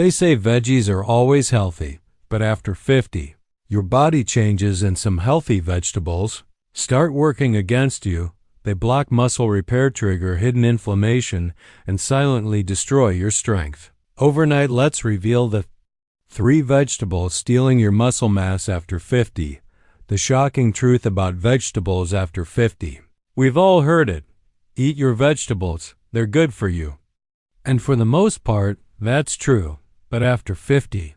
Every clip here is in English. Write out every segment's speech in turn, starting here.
They say veggies are always healthy, but after 50, your body changes and some healthy vegetables start working against you. They block muscle repair, trigger hidden inflammation, and silently destroy your strength. Overnight, let's reveal the 3 vegetables stealing your muscle mass after 50. The shocking truth about vegetables after 50. We've all heard it. Eat your vegetables. They're good for you. And for the most part, that's true. But after 50,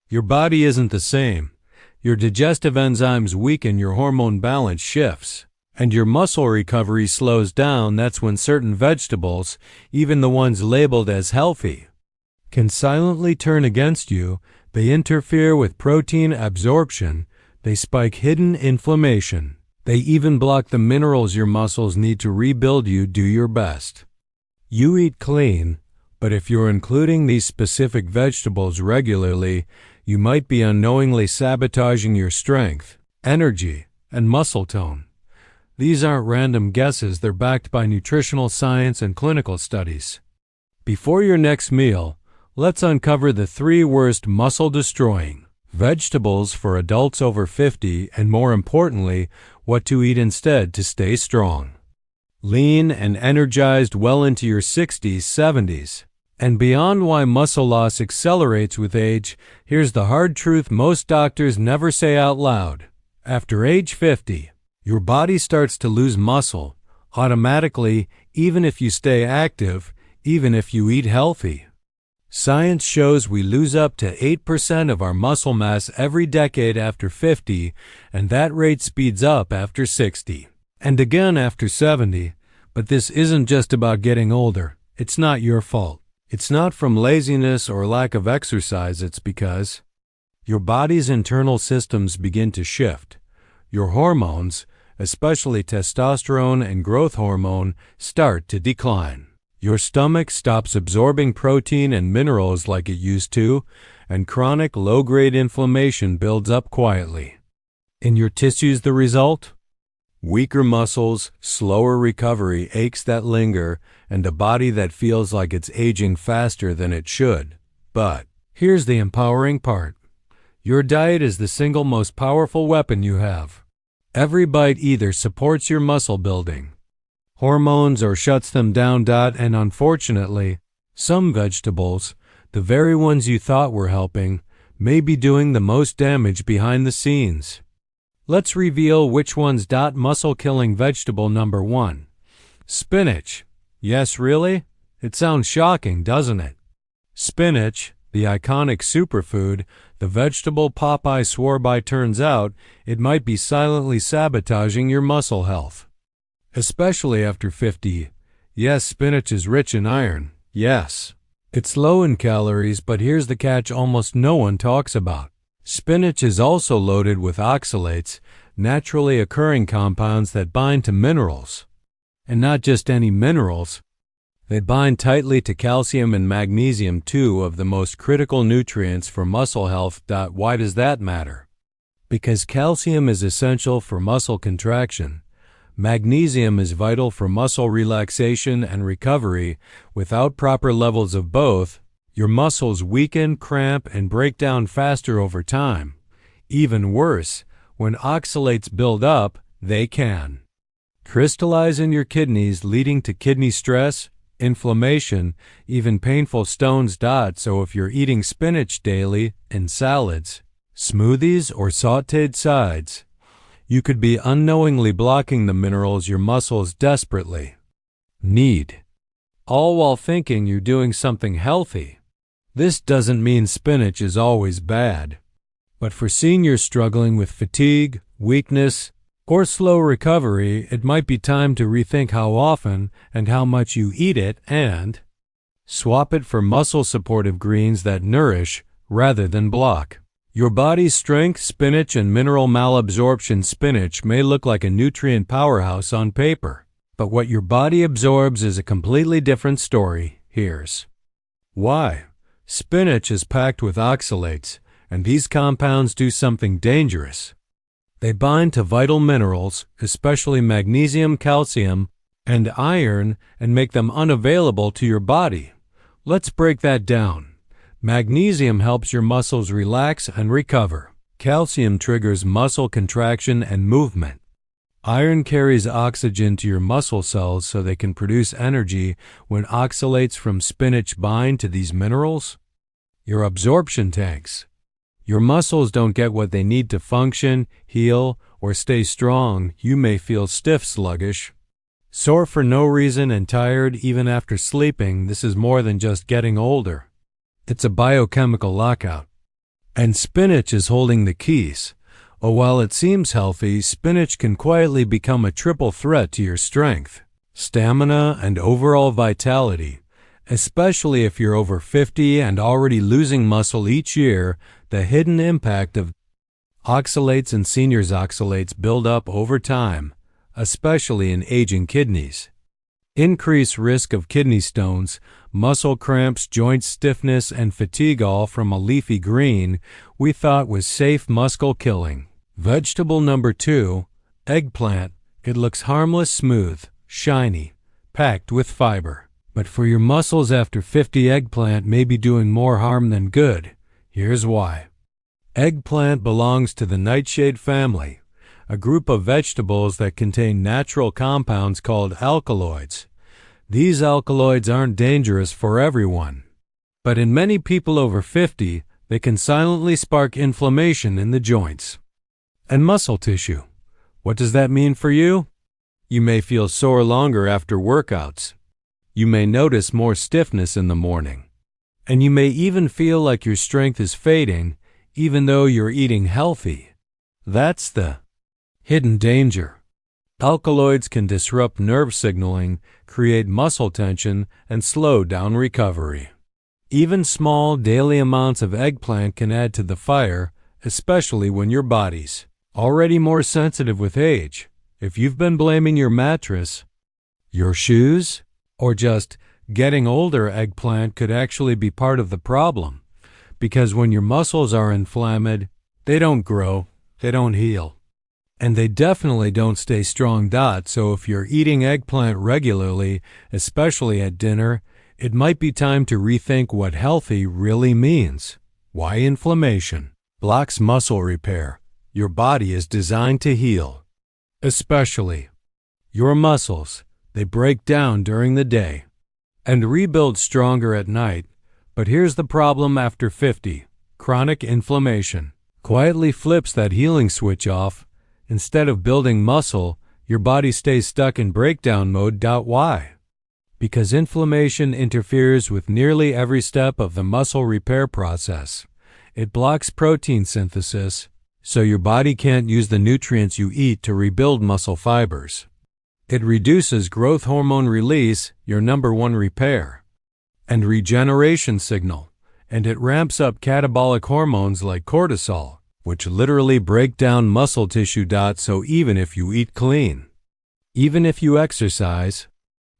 your body isn't the same. Your digestive enzymes weaken, your hormone balance shifts, and your muscle recovery slows down. That's when certain vegetables, even the ones labeled as healthy, can silently turn against you. They interfere with protein absorption. They spike hidden inflammation. They even block the minerals your muscles need to rebuild. You do your best. You eat clean, but if you're including these specific vegetables regularly, you might be unknowingly sabotaging your strength, energy, and muscle tone. These aren't random guesses. They're backed by nutritional science and clinical studies. Before your next meal, let's uncover the 3 worst muscle-destroying vegetables for adults over 50, and more importantly, what to eat instead to stay strong, lean, and energized well into your 60s, 70s, and beyond. Why muscle loss accelerates with age. Here's the hard truth most doctors never say out loud. After age 50, your body starts to lose muscle automatically, even if you stay active, even if you eat healthy. Science shows we lose up to 8% of our muscle mass every decade after 50, and that rate speeds up after 60, and again after 70. But this isn't just about getting older. It's not your fault. It's not from laziness or lack of exercise. It's because your body's internal systems begin to shift. Your hormones, especially testosterone and growth hormone, start to decline. Your stomach stops absorbing protein and minerals like it used to, and chronic low-grade inflammation builds up quietly in your tissues. The result? Weaker muscles, slower recovery, aches that linger, and a body that feels like it's aging faster than it should. But here's the empowering part. Your diet is the single most powerful weapon you have. Every bite either supports your muscle building hormones or shuts them down. And unfortunately, some vegetables, the very ones you thought were helping, may be doing the most damage behind the scenes. Let's reveal which ones. Muscle-killing vegetable number 1. Spinach. Yes, really? It sounds shocking, doesn't it? Spinach, the iconic superfood, the vegetable Popeye swore by. Turns out, it might be silently sabotaging your muscle health, especially after 50. Yes, spinach is rich in iron. Yes, it's low in calories, but here's the catch almost no one talks about. Spinach is also loaded with oxalates, naturally occurring compounds that bind to minerals. And not just any minerals. They bind tightly to calcium and magnesium, 2 of the most critical nutrients for muscle health. Why does that matter? Because calcium is essential for muscle contraction. Magnesium is vital for muscle relaxation and recovery. Without proper levels of both, your muscles weaken, cramp, and break down faster over time. Even worse, when oxalates build up, they can crystallize in your kidneys, leading to kidney stress, inflammation, even painful stones. So if you're eating spinach daily in salads, smoothies, or sautéed sides, you could be unknowingly blocking the minerals your muscles desperately need, all while thinking you're doing something healthy. This doesn't mean spinach is always bad, but for seniors struggling with fatigue, weakness, or slow recovery, it might be time to rethink how often and how much you eat it and swap it for muscle-supportive greens that nourish rather than block your body's strength. Spinach and mineral malabsorption. Spinach may look like a nutrient powerhouse on paper, but what your body absorbs is a completely different story. Here's why. Spinach is packed with oxalates, and these compounds do something dangerous. They bind to vital minerals, especially magnesium, calcium, and iron, and make them unavailable to your body. Let's break that down. Magnesium helps your muscles relax and recover. Calcium triggers muscle contraction and movement. Iron carries oxygen to your muscle cells so they can produce energy when oxalates from spinach bind to these minerals. Your absorption tanks. Your muscles don't get what they need to function, heal, or stay strong. You may feel stiff, sluggish, sore for no reason, and tired even after sleeping. This is more than just getting older. It's a biochemical lockout. And spinach is holding the keys. Oh, while it seems healthy, spinach can quietly become a triple threat to your strength, stamina, and overall vitality. Especially if you're over 50 and already losing muscle each year, the hidden impact of oxalates and seniors' oxalates build up over time, especially in aging kidneys. Increased risk of kidney stones, muscle cramps, joint stiffness, and fatigue, all from a leafy green we thought was safe muscle killing. Vegetable number 2, eggplant. It looks harmless, smooth, shiny, packed with fiber. But for your muscles after 50, eggplant may be doing more harm than good. Here's why. Eggplant belongs to the nightshade family, a group of vegetables that contain natural compounds called alkaloids. These alkaloids aren't dangerous for everyone, but in many people over 50, they can silently spark inflammation in the joints and muscle tissue. What does that mean for you? You may feel sore longer after workouts. You may notice more stiffness in the morning. And you may even feel like your strength is fading, even though you're eating healthy. That's the hidden danger. Alkaloids can disrupt nerve signaling, create muscle tension, and slow down recovery. Even small daily amounts of eggplant can add to the fire, especially when your body's already more sensitive with age. If you've been blaming your mattress, your shoes, or just getting older, eggplant could actually be part of the problem. Because when your muscles are inflamed, they don't grow, they don't heal, and they definitely don't stay strong. So if you're eating eggplant regularly, especially at dinner, it might be time to rethink what healthy really means. Why inflammation blocks muscle repair? Your body is designed to heal. Especially your muscles. They break down during the day and rebuild stronger at night. But here's the problem after 50. Chronic inflammation quietly flips that healing switch off. Instead of building muscle, your body stays stuck in breakdown mode. Why? Because inflammation interferes with nearly every step of the muscle repair process. It blocks protein synthesis, so your body can't use the nutrients you eat to rebuild muscle fibers. It reduces growth hormone release, your number one repair and regeneration signal, and it ramps up catabolic hormones like cortisol, which literally break down muscle tissue. So even if you eat clean, even if you exercise,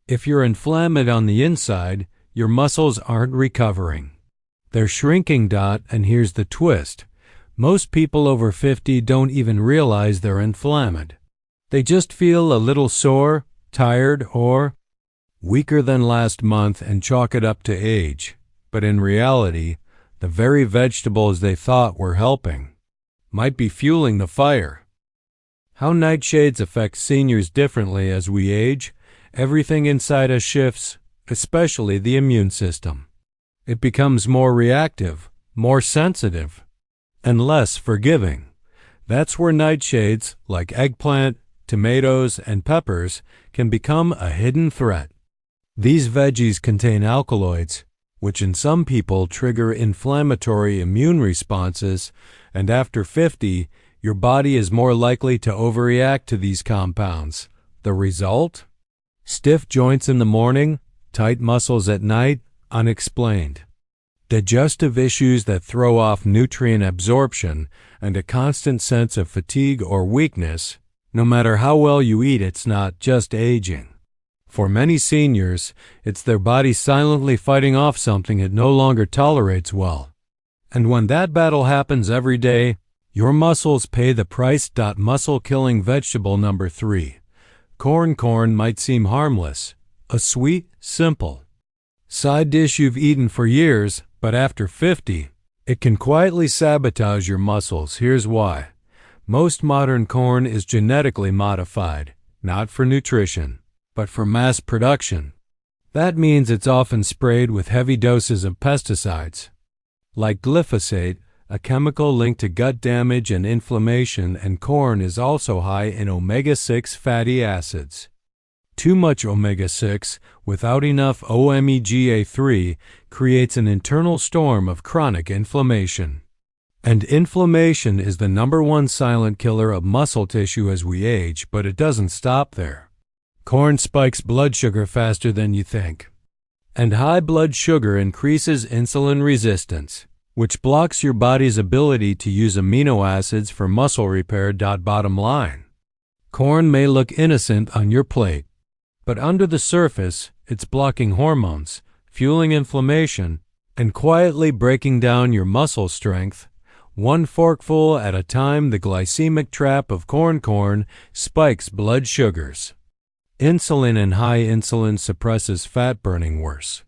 if you're inflamed on the inside, your muscles aren't recovering. They're shrinking. And here's the twist. Most people over 50 don't even realize they're inflamed. They just feel a little sore, tired, or weaker than last month and chalk it up to age. But in reality, the very vegetables they thought were helping might be fueling the fire. How nightshades affect seniors differently as we age. Everything inside us shifts, especially the immune system. It becomes more reactive, more sensitive, and less forgiving. That's where nightshades like eggplant, tomatoes, and peppers can become a hidden threat. These veggies contain alkaloids, which in some people trigger inflammatory immune responses, and after 50, your body is more likely to overreact to these compounds. The result? Stiff joints in the morning, tight muscles at night, unexplained. Digestive issues that throw off nutrient absorption, and a constant sense of fatigue or weakness. No matter how well you eat, it's not just aging. For many seniors, it's their body silently fighting off something it no longer tolerates well. And when that battle happens every day, your muscles pay the price. Muscle-killing vegetable number 3. Corn. Corn might seem harmless, a sweet, simple side dish you've eaten for years, But after 50, it can quietly sabotage your muscles. Here's why. Most modern corn is genetically modified, not for nutrition, but for mass production. That means it's often sprayed with heavy doses of pesticides, like glyphosate, a chemical linked to gut damage and inflammation, and corn is also high in omega-6 fatty acids. Too much omega-6 without enough omega-3 creates an internal storm of chronic inflammation. And inflammation is the #1 silent killer of muscle tissue as we age, but it doesn't stop there. Corn spikes blood sugar faster than you think. And high blood sugar increases insulin resistance, which blocks your body's ability to use amino acids for muscle repair. Bottom line, corn may look innocent on your plate, but under the surface, it's blocking hormones, fueling inflammation, and quietly breaking down your muscle strength. One forkful at a time, the glycemic trap of corn spikes blood sugars. Insulin and high insulin suppresses fat burning worse.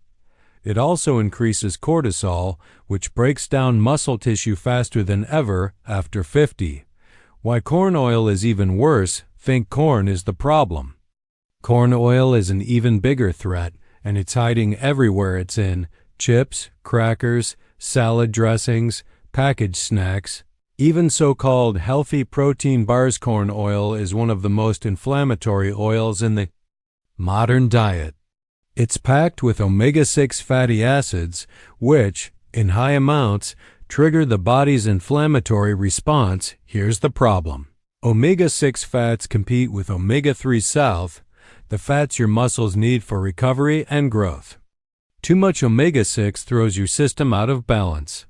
It also increases cortisol, which breaks down muscle tissue faster than ever after 50. Why corn oil is even worse, think corn is the problem. Corn oil is an even bigger threat, and it's hiding everywhere. It's in chips, crackers, salad dressings, packaged snacks, even so-called healthy protein bars. Corn oil is one of the most inflammatory oils in the modern diet. It's packed with omega-6 fatty acids, which, in high amounts, trigger the body's inflammatory response. Here's the problem. Omega-6 fats compete with omega-3 south, the fats your muscles need for recovery and growth. Too much omega-6 throws your system out of balance.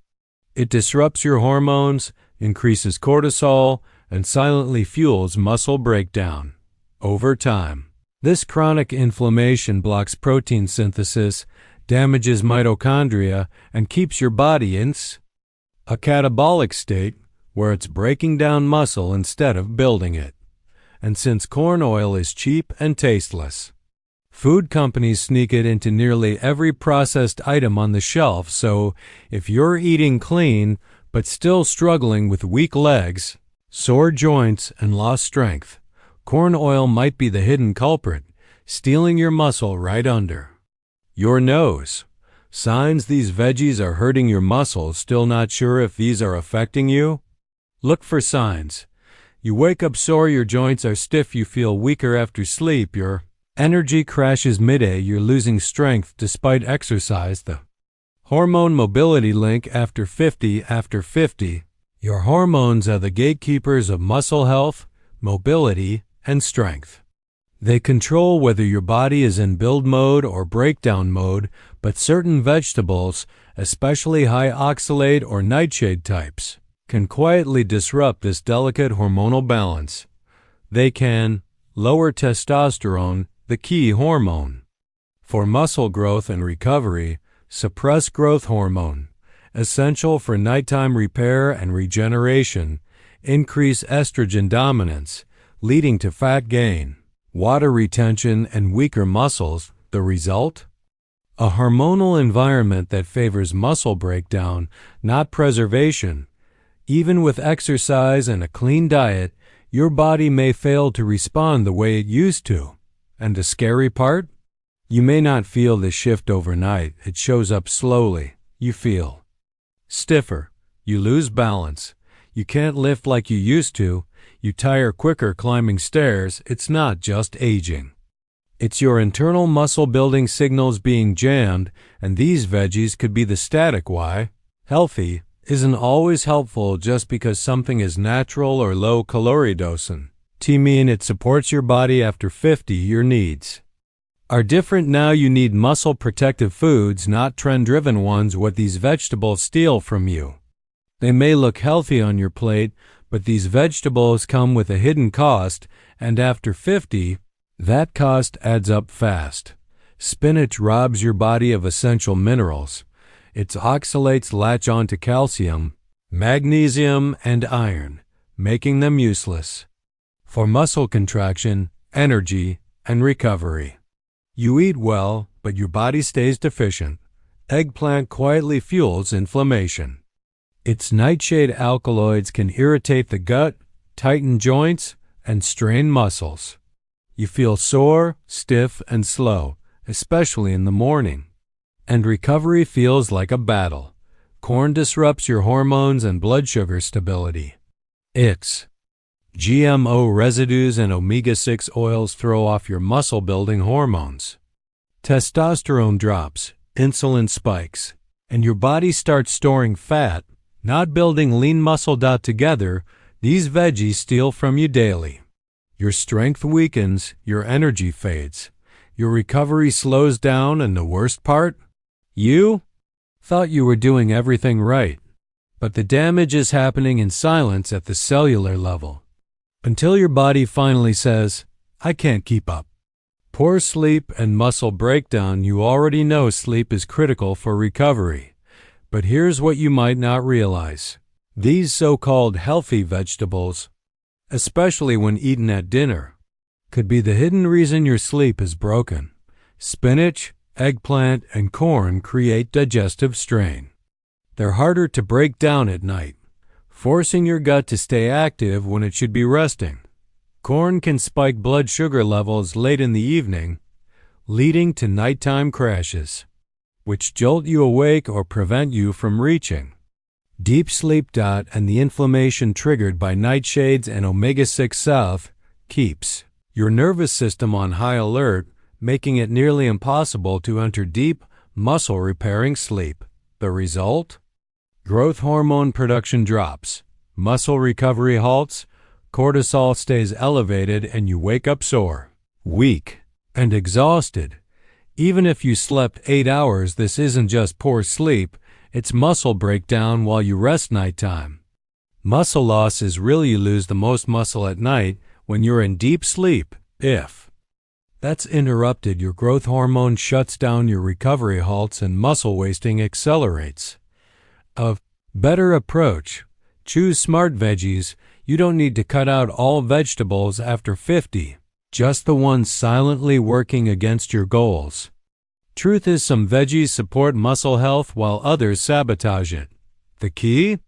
It disrupts your hormones, increases cortisol, and silently fuels muscle breakdown. Over time, this chronic inflammation blocks protein synthesis, damages mitochondria, and keeps your body in a catabolic state where it's breaking down muscle instead of building it. And since corn oil is cheap and tasteless, food companies sneak it into nearly every processed item on the shelf. So if you're eating clean but still struggling with weak legs, sore joints, and lost strength, corn oil might be the hidden culprit, stealing your muscle right under your nose. Signs these veggies are hurting your muscles. Still not sure if these are affecting you? Look for signs. You wake up sore, your joints are stiff, you feel weaker after sleep, your energy crashes midday, you're losing strength despite exercise. The hormone mobility link after 50. After 50, your hormones are the gatekeepers of muscle health, mobility, and strength. They control whether your body is in build mode or breakdown mode, but certain vegetables, especially high oxalate or nightshade types, can quietly disrupt this delicate hormonal balance. They can lower testosterone, the key hormone for muscle growth and recovery, suppress growth hormone, essential for nighttime repair and regeneration, increase estrogen dominance, leading to fat gain, water retention, and weaker muscles. The result? A hormonal environment that favors muscle breakdown, not preservation. Even with exercise and a clean diet, your body may fail to respond the way it used to. And the scary part? You may not feel the shift overnight. It shows up slowly. You feel stiffer. You lose balance. You can't lift like you used to. You tire quicker climbing stairs. It's not just aging. It's your internal muscle building signals being jammed, and these veggies could be the static. Why? Healthy isn't always helpful just because something is natural or low calorie dosing. Mean it supports your body after 50. Your needs are different now. You need muscle protective foods, not trend-driven ones. What these vegetables steal from you. They may look healthy on your plate, but these vegetables come with a hidden cost, and after 50, that cost adds up fast. Spinach robs your body of essential minerals. Its oxalates latch onto calcium, magnesium, and iron, making them useless for muscle contraction, energy, and recovery. You eat well, but your body stays deficient. Eggplant quietly fuels inflammation. Its nightshade alkaloids can irritate the gut, tighten joints, and strain muscles. You feel sore, stiff, and slow, especially in the morning. And recovery feels like a battle. Corn disrupts your hormones and blood sugar stability. Its GMO residues and omega-6 oils throw off your muscle-building hormones. Testosterone drops, insulin spikes, and your body starts storing fat, not building lean muscle. Together, these veggies steal from you daily. Your strength weakens, your energy fades, your recovery slows down, and the worst part? You thought you were doing everything right, but the damage is happening in silence at the cellular level. Until your body finally says, I can't keep up. Poor sleep and muscle breakdown. You already know sleep is critical for recovery. But here's what you might not realize. These so-called healthy vegetables, especially when eaten at dinner, could be the hidden reason your sleep is broken. Spinach, eggplant, and corn create digestive strain. They're harder to break down at night, forcing your gut to stay active when it should be resting. Corn can spike blood sugar levels late in the evening, leading to nighttime crashes, which jolt you awake or prevent you from reaching deep sleep. And the inflammation triggered by nightshades and omega-6 south keeps your nervous system on high alert, making it nearly impossible to enter deep, muscle-repairing sleep. The result? Growth hormone production drops, muscle recovery halts, cortisol stays elevated, and you wake up sore, weak, and exhausted. Even if you slept 8 hours, this isn't just poor sleep, it's muscle breakdown while you rest nighttime. Muscle loss is real. You lose the most muscle at night when you're in deep sleep. If that's interrupted, your growth hormone shuts down, your recovery halts, and muscle wasting accelerates. A better approach: choose smart veggies. You don't need to cut out all vegetables after 50, just the ones silently working against your goals. Truth is, some veggies support muscle health while others sabotage it. The key?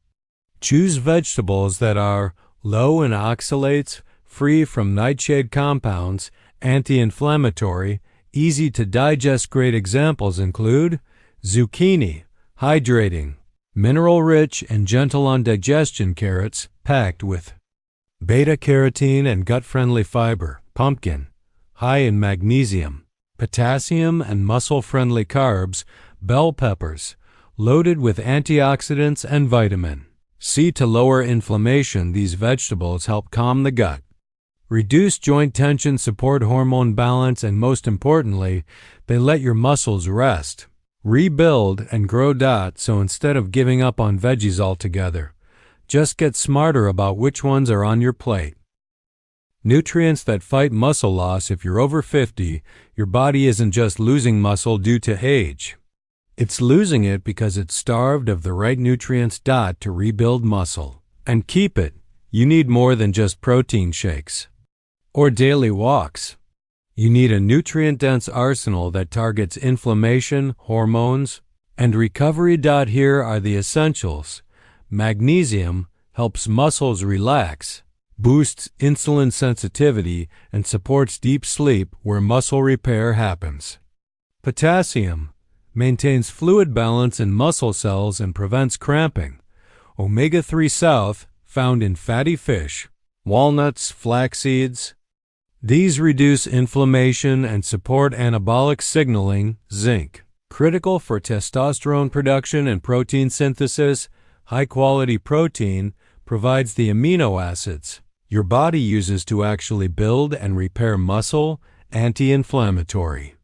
Choose vegetables that are low in oxalates, free from nightshade compounds, anti-inflammatory, easy to digest. Great examples include zucchini, hydrating, mineral-rich and gentle on digestion; carrots, packed with beta-carotene and gut-friendly fiber; pumpkin, high in magnesium, potassium, and muscle-friendly carbs; bell peppers, loaded with antioxidants and vitamin C to lower inflammation. These vegetables help calm the gut, reduce joint tension, support hormone balance, and most importantly, they let your muscles rest, rebuild, and grow. So instead of giving up on veggies altogether, just get smarter about which ones are on your plate. Nutrients that fight muscle loss. If you're over 50, your body isn't just losing muscle due to age. It's losing it because it's starved of the right nutrients. To rebuild muscle and keep it, you need more than just protein shakes or daily walks. You need a nutrient-dense arsenal that targets inflammation, hormones, and recovery. Here are the essentials. Magnesium helps muscles relax, boosts insulin sensitivity, and supports deep sleep where muscle repair happens. Potassium maintains fluid balance in muscle cells and prevents cramping. Omega-3 south, found in fatty fish, walnuts, flax seeds. These reduce inflammation and support anabolic signaling. Zinc, critical for testosterone production and protein synthesis. High-quality protein provides the amino acids your body uses to actually build and repair muscle. Anti-inflammatory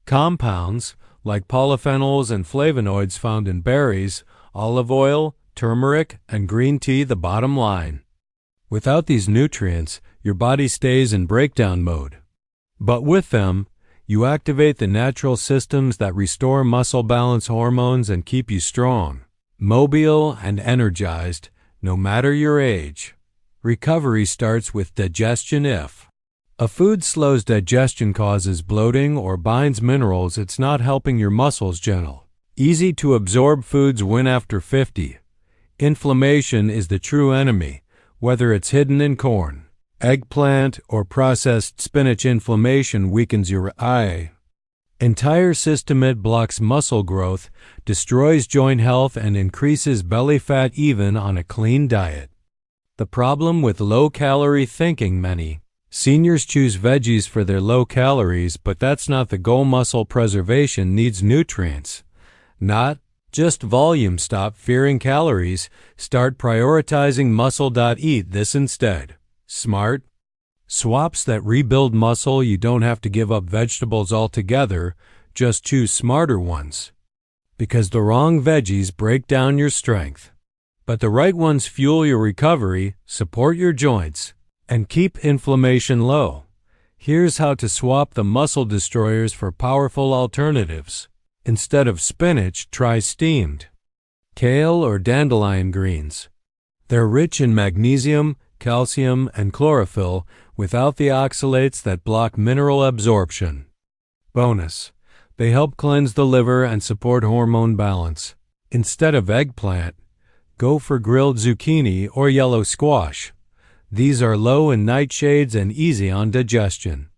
compounds like polyphenols and flavonoids found in berries, olive oil, turmeric, and green tea. The bottom line: without these nutrients, your body stays in breakdown mode. But with them, you activate the natural systems that restore muscle balance hormones and keep you strong, mobile, and energized, no matter your age. Recovery starts with digestion. If a food slows digestion, causes bloating, or binds minerals, it's not helping your muscles gentle. Easy to absorb foods win after 50. Inflammation is the true enemy, whether it's hidden in corn, eggplant, or processed spinach. Inflammation weakens your entire system. It blocks muscle growth, destroys joint health, and increases belly fat even on a clean diet. The problem with low-calorie thinking: many seniors choose veggies for their low calories, but that's not the goal. Muscle preservation needs nutrients, not just volume. Stop fearing calories. Start prioritizing muscle. Eat this instead. Smart swaps that rebuild muscle. You don't have to give up vegetables altogether, just choose smarter ones. Because the wrong veggies break down your strength, but the right ones fuel your recovery, support your joints, and keep inflammation low. Here's how to swap the muscle destroyers for powerful alternatives. Instead of spinach, try steamed kale or dandelion greens. They're rich in magnesium, calcium, and chlorophyll without the oxalates that block mineral absorption. Bonus: they help cleanse the liver and support hormone balance. Instead of eggplant, go for grilled zucchini or yellow squash. These are low in nightshades and easy on digestion.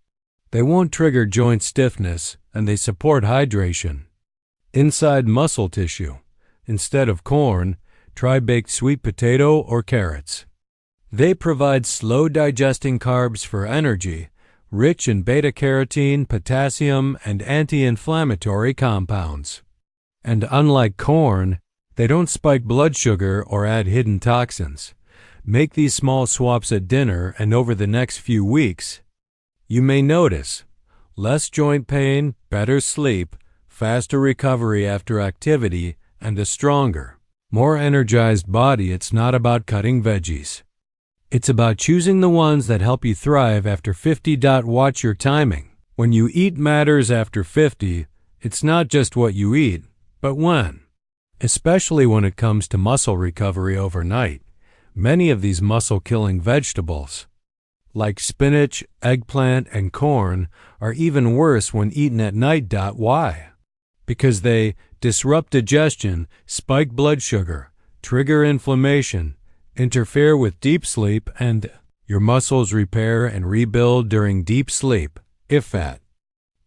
They won't trigger joint stiffness, and they support hydration. Inside muscle tissue, instead of corn, try baked sweet potato or carrots. They provide slow-digesting carbs for energy, rich in beta-carotene, potassium, and anti-inflammatory compounds. And unlike corn, they don't spike blood sugar or add hidden toxins. Make these small swaps at dinner, and over the next few weeks, you may notice less joint pain, better sleep, faster recovery after activity, and a stronger, more energized body. It's not about cutting veggies. It's about choosing the ones that help you thrive after 50. Watch your timing. When you eat matters after 50, it's not just what you eat, but when. Especially when it comes to muscle recovery overnight. Many of these muscle-killing vegetables, like spinach, eggplant, and corn, are even worse when eaten at night. Why? Because they disrupt digestion, spike blood sugar, trigger inflammation, interfere with deep sleep, and your muscles repair and rebuild during deep sleep. If that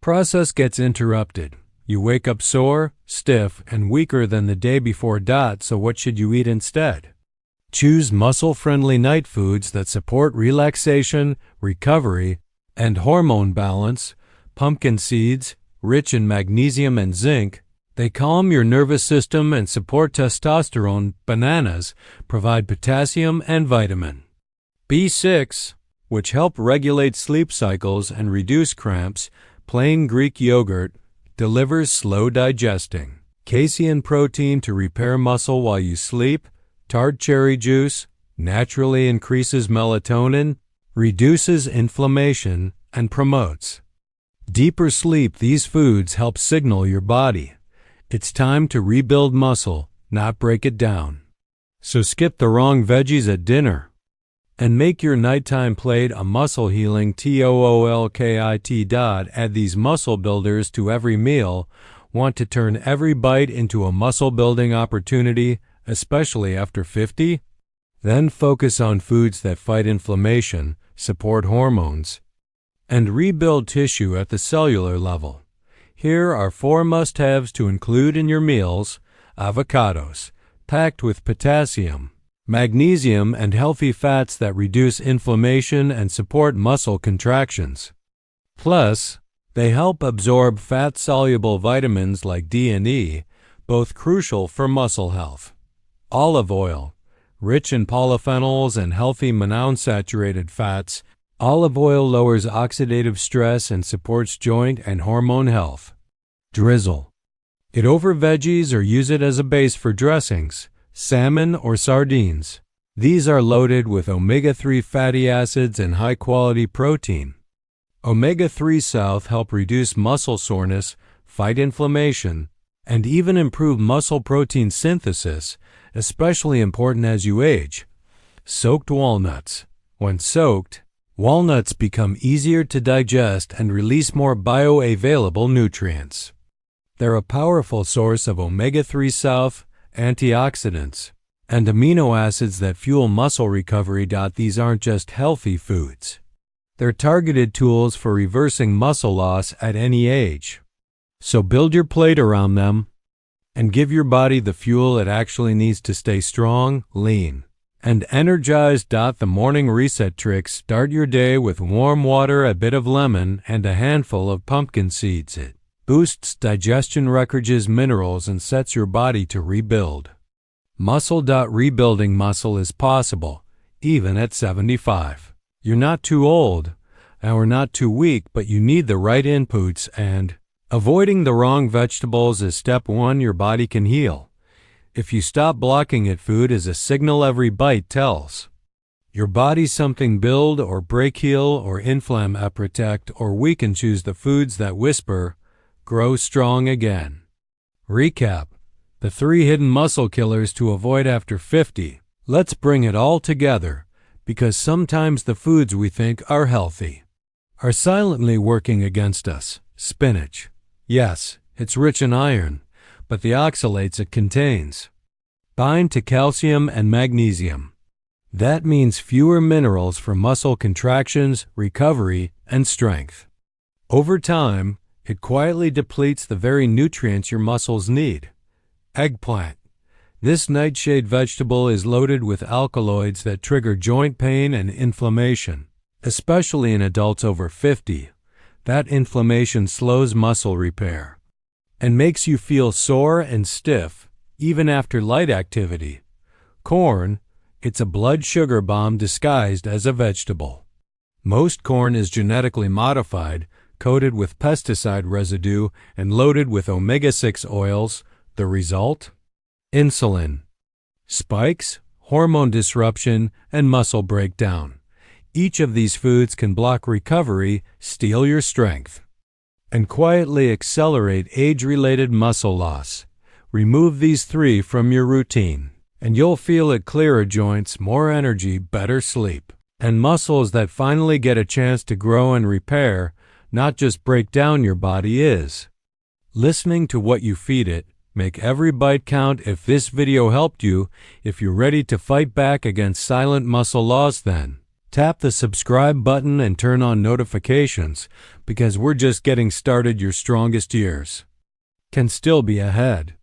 process gets interrupted, you wake up sore, stiff, and weaker than the day before. So what should you eat instead? Choose muscle-friendly night foods that support relaxation, recovery, and hormone balance. Pumpkin seeds, rich in magnesium and zinc, they calm your nervous system and support testosterone. Bananas provide potassium and vitamin B6, which help regulate sleep cycles and reduce cramps. Plain Greek yogurt delivers slow digesting casein protein to repair muscle while you sleep. Tart cherry juice naturally increases melatonin, reduces inflammation, and promotes deeper sleep. These foods help signal your body it's time to rebuild muscle, not break it down. So skip the wrong veggies at dinner and make your nighttime plate a muscle healing toolkit. Add these muscle builders to every meal. Want to turn every bite into a muscle building opportunity, especially after 50? Then focus on foods that fight inflammation, support hormones, and rebuild tissue at the cellular level. Here are 4 must-haves to include in your meals. Avocados, packed with potassium, magnesium, and healthy fats that reduce inflammation and support muscle contractions. Plus, they help absorb fat-soluble vitamins like D and E, both crucial for muscle health. Olive oil, rich in polyphenols and healthy monounsaturated fats. Olive oil lowers oxidative stress and supports joint and hormone health. Drizzle it over veggies or use it as a base for dressings, salmon or sardines. These are loaded with omega-3 fatty acids and high-quality protein. Omega-3 South help reduce muscle soreness, fight inflammation, and even improve muscle protein synthesis, especially important as you age. Soaked walnuts. When soaked, walnuts become easier to digest and release more bioavailable nutrients. They're a powerful source of omega-3 antioxidants, and amino acids that fuel muscle recovery. These aren't just healthy foods. They're targeted tools for reversing muscle loss at any age. So build your plate around them and give your body the fuel it actually needs to stay strong, lean, and energized. The morning reset tricks: start your day with warm water, a bit of lemon, and a handful of pumpkin seeds. It boosts digestion, recharges minerals, and sets your body to rebuild muscle. Rebuilding muscle is possible, even at 75. You're not too old, and we're not too weak, but you need the right inputs, and avoiding the wrong vegetables is step one. Your body can heal if you stop blocking it. Food is a signal. Every bite tells your body something: build or break, heal or inflame, protect or weaken. Choose the foods that whisper, grow strong again. Recap: the 3 hidden muscle killers to avoid after 50. Let's bring it all together, because sometimes the foods we think are healthy are silently working against us. Spinach. Yes, it's rich in iron, but the oxalates it contains bind to calcium and magnesium. That means fewer minerals for muscle contractions, recovery, and strength. Over time, it quietly depletes the very nutrients your muscles need. Eggplant. This nightshade vegetable is loaded with alkaloids that trigger joint pain and inflammation, especially in adults over 50. That inflammation slows muscle repair and makes you feel sore and stiff even after light activity. Corn. It's a blood sugar bomb disguised as a vegetable. Most corn is genetically modified, coated with pesticide residue, and loaded with omega-6 oils. The result? Insulin spikes, hormone disruption, and muscle breakdown. Each of these foods can block recovery, steal your strength, and quietly accelerate age-related muscle loss. Remove these 3 from your routine, and you'll feel it: clearer joints, more energy, better sleep, and muscles that finally get a chance to grow and repair, not just break down. Your body is listening to what you feed it. Make every bite count. If this video helped you, if you're ready to fight back against silent muscle loss, then tap the subscribe button and turn on notifications, because we're just getting started. Your strongest years can still be ahead.